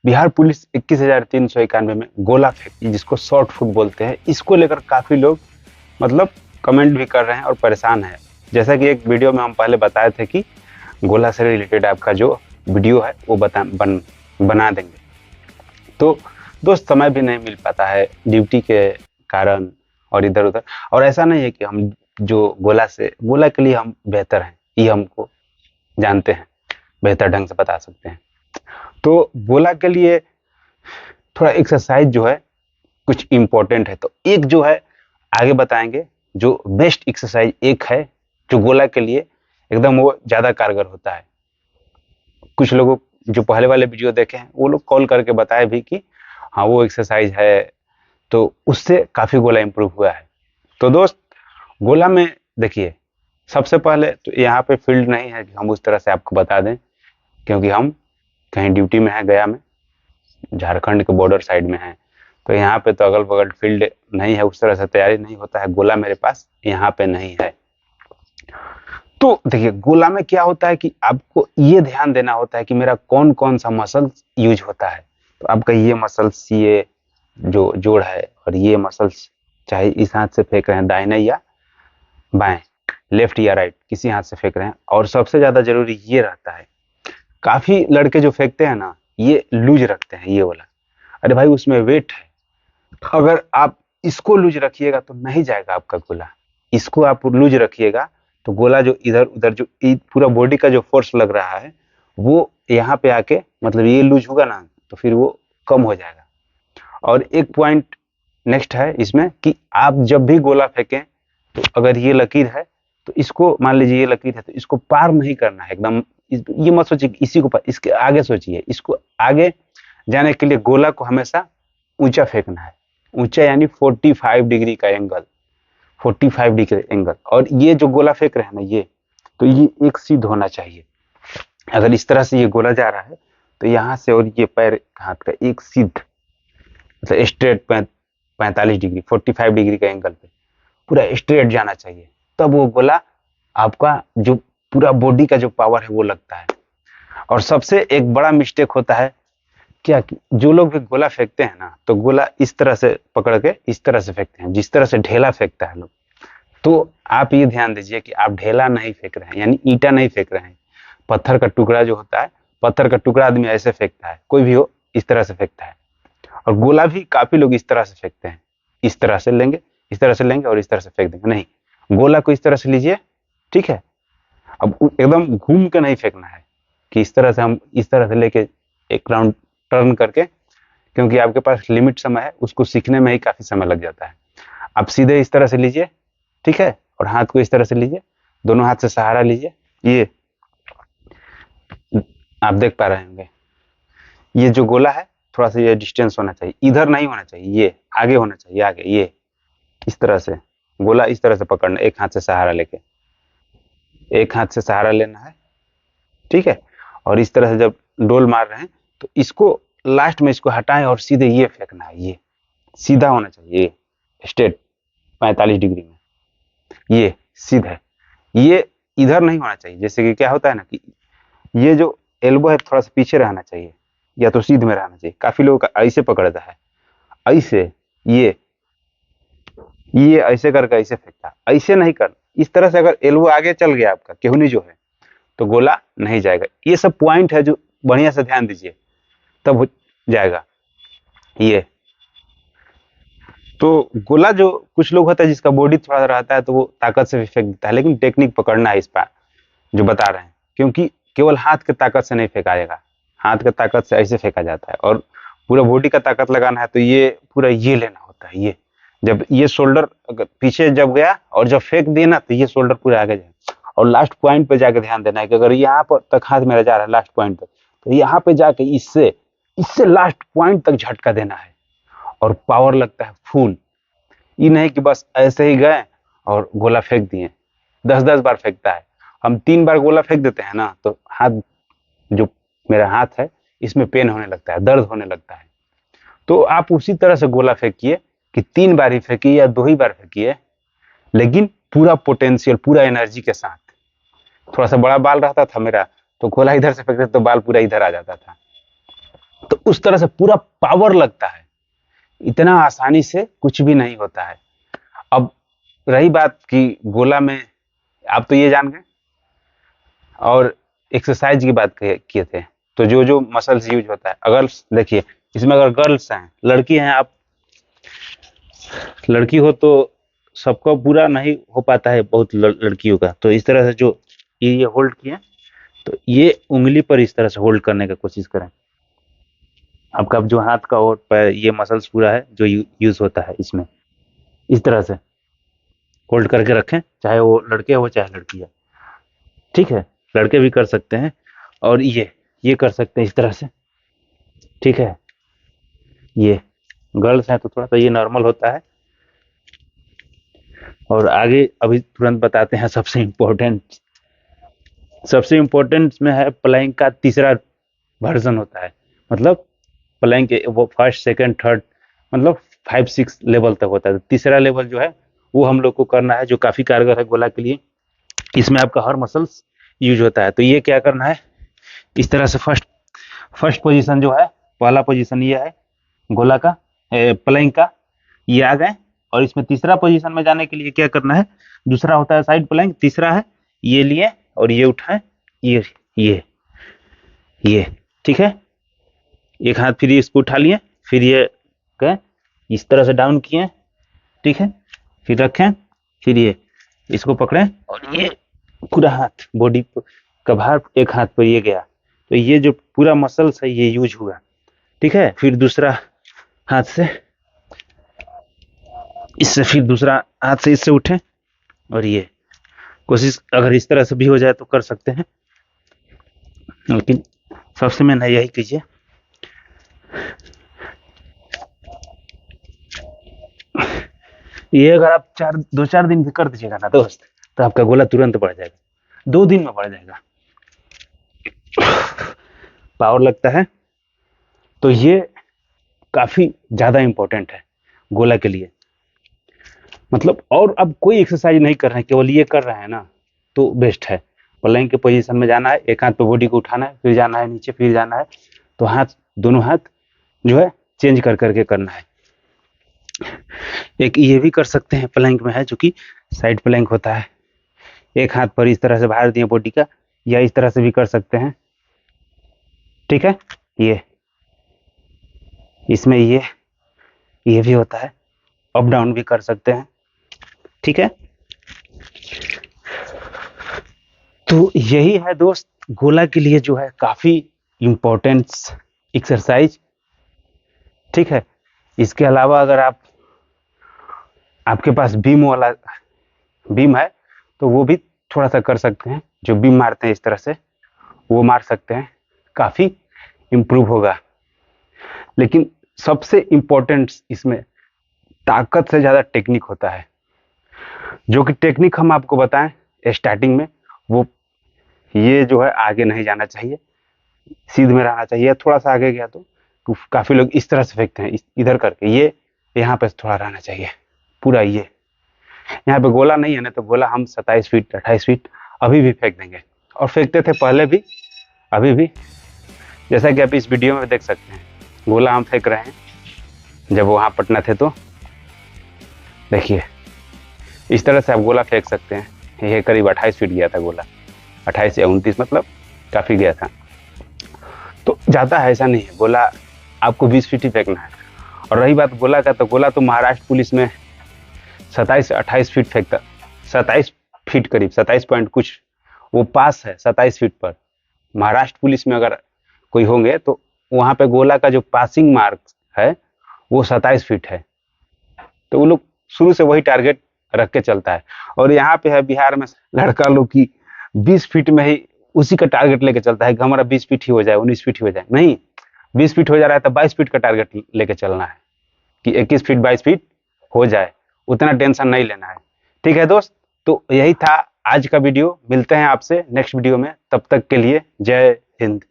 Bihar police 21,391 में गोला फेंक, जिसको शॉर्ट फुट बोलते हैं, इसको लेकर काफी लोग मतलब कमेंट भी कर रहे हैं और परेशान है। जैसा कि एक वीडियो में हम पहले बताए थे कि गोला से रिलेटेड आपका जो वीडियो है वो बना देंगे। तो दोस्त समय भी नहीं मिल पाता है ड्यूटी के कारण और इधर उधर। और ऐसा नहीं है कि हम जो गोला के लिए हम बेहतर हैं, ये हमको जानते हैं, बेहतर ढंग से बता सकते हैं। तो गोला के लिए थोड़ा एक्सरसाइज जो है कुछ इम्पोर्टेंट है, तो एक जो है आगे बताएंगे, जो बेस्ट एक्सरसाइज एक है जो गोला के लिए एकदम वो ज़्यादा कारगर होता है। कुछ लोगों जो पहले वाले वीडियो देखे हैं वो लोग कॉल करके बताए भी कि हाँ वो एक्सरसाइज है, तो उससे काफ़ी गोला इंप्रूव हुआ है। तो दोस्त गोला में देखिए, सबसे पहले तो यहाँ पे फील्ड नहीं है कि हम उस तरह से आपको बता दें, क्योंकि हम कहीं ड्यूटी में है, गया में, झारखंड के बॉर्डर साइड में है, तो यहाँ पे तो अगल बगल फील्ड नहीं है, उस तरह से तैयारी नहीं होता है। गोला मेरे पास यहाँ पे नहीं है। तो देखिए गोला में क्या होता है कि आपको ये ध्यान देना होता है कि मेरा कौन कौन सा मसल यूज होता है। तो आपका ये मसल्स, ये जो जोड़ है, और ये मसल्स चाहे इस हाथ से फेंक रहे हैं दाहिने या बाएं, लेफ्ट या राइट, किसी हाथ से फेंक रहे हैं। और सबसे ज्यादा जरूरी ये रहता है, काफी लड़के जो फेंकते हैं ना ये लूज रखते हैं ये वाला। अरे भाई उसमें वेट है, अगर आप इसको लूज रखिएगा तो नहीं जाएगा आपका गोला। इसको आप लूज रखिएगा तो गोला जो इधर उधर जो पूरा बॉडी का जो फोर्स लग रहा है वो यहाँ पे आके मतलब ये लूज होगा ना तो फिर वो कम हो जाएगा। और एक पॉइंट नेक्स्ट है इसमें कि आप जब भी गोला फेंकें तो अगर ये लकीर है तो इसको मान लीजिए, ये लकीर है तो इसको पार नहीं करना है एकदम। ये मत सोचिए कि इसी को पार, इसके आगे सोचिए। इसको आगे जाने के लिए गोला को हमेशा ऊंचा फेंकना है, ऊंचा यानी 45 डिग्री का एंगल, 45 डिग्री एंगल। और ये जो गोला फेंक रहे हैं ना ये, तो ये एक सीध होना चाहिए। अगर इस तरह से ये गोला जा रहा है तो यहाँ से और ये पैर हाथ का एक सीध मतलब स्ट्रेट 45 डिग्री, 45 डिग्री का एंगल पे पूरा स्ट्रेट जाना चाहिए, तब वो गोला आपका जो पूरा बॉडी का जो पावर है वो लगता है। और सबसे एक बड़ा मिस्टेक होता है क्या कि जो लोग भी गोला फेंकते हैं ना तो गोला इस तरह से पकड़ के इस तरह से फेंकते हैं, जिस तरह से ढेला फेंकता है लोग। तो आप ये ध्यान दीजिए कि आप ढेला नहीं फेंक रहे हैं, यानी ईंटा नहीं फेंक रहे हैं। पत्थर का टुकड़ा जो होता है, पत्थर का टुकड़ा आदमी ऐसे फेंकता है, कोई भी हो इस तरह से फेंकता है। और गोला भी काफी लोग इस तरह से फेंकते हैं, इस तरह से लेंगे, इस तरह से लेंगे और इस तरह से फेंक देंगे। नहीं, गोला को इस तरह से लीजिए, ठीक है। अब एकदम घूम के नहीं फेंकना है कि इस तरह से हम इस तरह से लेके एक राउंड टर्न करके, क्योंकि आपके पास लिमिट समय है, उसको सीखने में ही काफी समय लग जाता है। आप सीधे इस तरह से लीजिए, ठीक है, और हाथ को इस तरह से लीजिए, दोनों हाथ से सहारा लीजिए। ये आप देख पा रहे होंगे, ये जो गोला है थोड़ा सा ये डिस्टेंस होना चाहिए, इधर नहीं होना चाहिए, ये आगे होना चाहिए, आगे। ये इस तरह से गोला इस तरह से पकड़ना, एक हाथ से सहारा लेके, एक हाथ से सहारा लेना है, ठीक है। और इस तरह से जब डोल मार रहे हैं तो इसको लास्ट में इसको हटाएं और सीधे ये फेंकना है। ये सीधा होना चाहिए, स्ट्रेट 45 डिग्री में, ये सीधा है। ये इधर नहीं होना चाहिए, जैसे कि क्या होता है ना कि ये जो एल्बो है थोड़ा सा पीछे रहना चाहिए, या तो सीध में रहना चाहिए। काफी लोगों का ऐसे पकड़ता है, ऐसे, ये ऐसे करके ऐसे फेंकता, ऐसे नहीं कर, इस तरह से। अगर एल्बो आगे चल गया आपका केहूनी जो है तो गोला नहीं जाएगा। ये सब पॉइंट है जो बढ़िया से ध्यान दीजिए, तब हो जाएगा ये। तो गोला जो कुछ लोग होता है जिसका बॉडी थोड़ा रहता है तो वो ताकत से भी फेंक देता है, लेकिन टेक्निक पकड़ना है इस पर जो बता रहे हैं, क्योंकि केवल हाथ के ताकत से नहीं फेंका जाएगा। हाथ के ताकत से ऐसे फेंका जाता है, और पूरा बॉडी का ताकत लगाना है तो ये पूरा ये लेना होता है। ये जब ये शोल्डर अगर पीछे जब गया और जब फेंक दिए ना तो ये शोल्डर पूरा आगे जाए। और लास्ट पॉइंट पे जाके ध्यान देना है कि अगर यहाँ पर तक हाथ मेरा जा रहा है लास्ट पॉइंट तक, तो यहाँ पे जाके इससे इससे लास्ट पॉइंट तक झटका देना है, और पावर लगता है फुल। ये नहीं कि बस ऐसे ही गए और गोला फेंक दिए, 10-10 बार फेंकता है। हम 3 बार गोला फेंक देते हैं ना तो हाथ, जो मेरा हाथ है इसमें पेन होने लगता है, दर्द होने लगता है। तो आप उसी तरह से गोला फेंकिए कि 3 बार ही फेंकिए या 2 ही बार फेंकिए, लेकिन पूरा पोटेंशियल, पूरा एनर्जी के साथ। थोड़ा सा बड़ा बाल रहता था मेरा तो गोला इधर से फेंकते तो बाल पूरा इधर आ जाता था। तो उस तरह से पूरा पावर लगता है, इतना आसानी से कुछ भी नहीं होता है। अब रही बात कि गोला में, आप तो ये जान गए, और एक्सरसाइज की बात किए थे, तो जो जो मसल्स यूज होता है, अगर देखिए इसमें अगर गर्ल्स हैं, लड़की हैं, आप लड़की हो तो सबका पूरा नहीं हो पाता है, बहुत लड़कियों का, तो इस तरह से जो ये होल्ड किए, तो ये उंगली पर इस तरह से होल्ड करने का कोशिश करें। आपका जो हाथ का और पैर, ये मसल्स पूरा है जो यूज होता है इसमें, इस तरह से होल्ड करके रखें, चाहे वो लड़के हो चाहे लड़की है, ठीक है, लड़के भी कर सकते हैं, और ये कर सकते हैं इस तरह से, ठीक है। ये गर्ल्स हैं तो थोड़ा सा ये नॉर्मल होता है। और आगे अभी तुरंत बताते हैं सबसे इम्पोर्टेंट में है प्लैंक का तीसरा वर्जन होता है, मतलब प्लैंक के वो फर्स्ट सेकंड थर्ड मतलब 5-6 लेवल तक होता है। तीसरा लेवल जो है वो हम लोग को करना है, जो काफी कारगर है गोला के लिए। इसमें आपका हर मसल्स यूज होता है। तो ये क्या करना है, इस तरह से फर्स्ट पोजीशन जो है, पहला पोजीशन ये है गोला का, प्लैंक का, ये आ गए। और इसमें तीसरा पोजीशन में जाने के लिए क्या करना है, दूसरा होता है साइड प्लैंक, तीसरा है ये लिए और ये उठाएं, ये ये ठीक है। एक हाथ फिर इसको उठा लिए, फिर ये गए इस तरह से डाउन किए, ठीक है, फिर रखें, फिर ये इसको पकड़ें और ये पूरा हाथ बॉडी का भार एक हाथ पर ये गया, तो ये जो पूरा मसल्स है ये यूज हुआ, ठीक है। फिर दूसरा हाथ से इससे, फिर दूसरा हाथ से इससे उठें, और ये कोशिश अगर इस तरह से भी हो जाए तो कर सकते हैं, लेकिन सबसे मेन है यही कीजिए। ये अगर आप 2-4 दिन भी कर दीजिएगा ना दोस्त, तो आपका गोला तुरंत बढ़ जाएगा, 2 दिन में बढ़ जाएगा, पावर लगता है। तो ये काफी ज्यादा इंपॉर्टेंट है गोला के लिए, मतलब और अब कोई एक्सरसाइज नहीं कर रहे हैं, केवल ये कर रहे हैं ना, तो बेस्ट है। प्लैंक के पोजीशन में जाना है, एक हाथ पे बॉडी को उठाना है, फिर जाना है नीचे, फिर जाना है, तो दोनों हाथ जो है चेंज कर करके करना है। एक ये भी कर सकते हैं प्लैंक में है, जो कि साइड प्लैंक होता है, एक हाथ पर इस तरह से भार दिए बॉडी का, या इस तरह से भी कर सकते हैं, ठीक है। ये इसमें ये भी होता है, अप डाउन भी कर सकते हैं, ठीक है। तो यही है दोस्त गोला के लिए जो है काफी इम्पोर्टेंट एक्सरसाइज, ठीक है। इसके अलावा अगर आपके पास बीम है तो वो भी थोड़ा सा कर सकते हैं, जो बीम मारते हैं इस तरह से वो मार सकते हैं, काफी इम्प्रूव होगा। लेकिन सबसे इम्पोर्टेंट इसमें ताकत से ज्यादा टेक्निक होता है, जो कि टेक्निक हम आपको बताएं स्टार्टिंग में, वो ये जो है आगे नहीं जाना चाहिए, सीध में रहना चाहिए। थोड़ा सा आगे गया तो काफी लोग इस तरह से फेंकते हैं, इधर करके, ये यहाँ पे थोड़ा रहना चाहिए पूरा। ये यहाँ पे गोला नहीं है ना, तो गोला हम 27 फीट 28 फीट अभी भी फेंक देंगे, और फेंकते थे पहले भी अभी भी, जैसा कि आप इस वीडियो में देख सकते हैं गोला हम फेंक रहे हैं। जब वहाँ पटना थे तो देखिए इस तरह से आप गोला फेंक सकते हैं। ये करीब 28 फीट गया था गोला, 28 या 29, मतलब काफ़ी गया था। तो जाता है, ऐसा नहीं है, गोला आपको 20 फीट ही फेंकना है। और रही बात गोला का, तो गोला तो महाराष्ट्र पुलिस में 27-28 फीट फेंकता, 27 फीट करीब, 27 पॉइंट कुछ वो पास है 27 फीट पर। महाराष्ट्र पुलिस में अगर कोई होंगे तो वहाँ पे गोला का जो पासिंग मार्क है वो 27 फीट है। तो वो लोग शुरू से वही टारगेट रख के चलता है। और यहाँ पे है बिहार में लड़का लोग की 20 फीट में ही उसी का टारगेट लेके चलता है कि हमारा 20 फीट ही हो जाए, 19 फीट ही हो जाए। नहीं, 20 फीट हो जा रहा है तो 22 फीट का टारगेट लेके चलना है कि 21 फीट 22 फीट हो जाए, उतना टेंशन नहीं लेना है, ठीक है दोस्त। तो यही था आज का वीडियो, मिलते हैं आपसे नेक्स्ट वीडियो में, तब तक के लिए जय हिंद।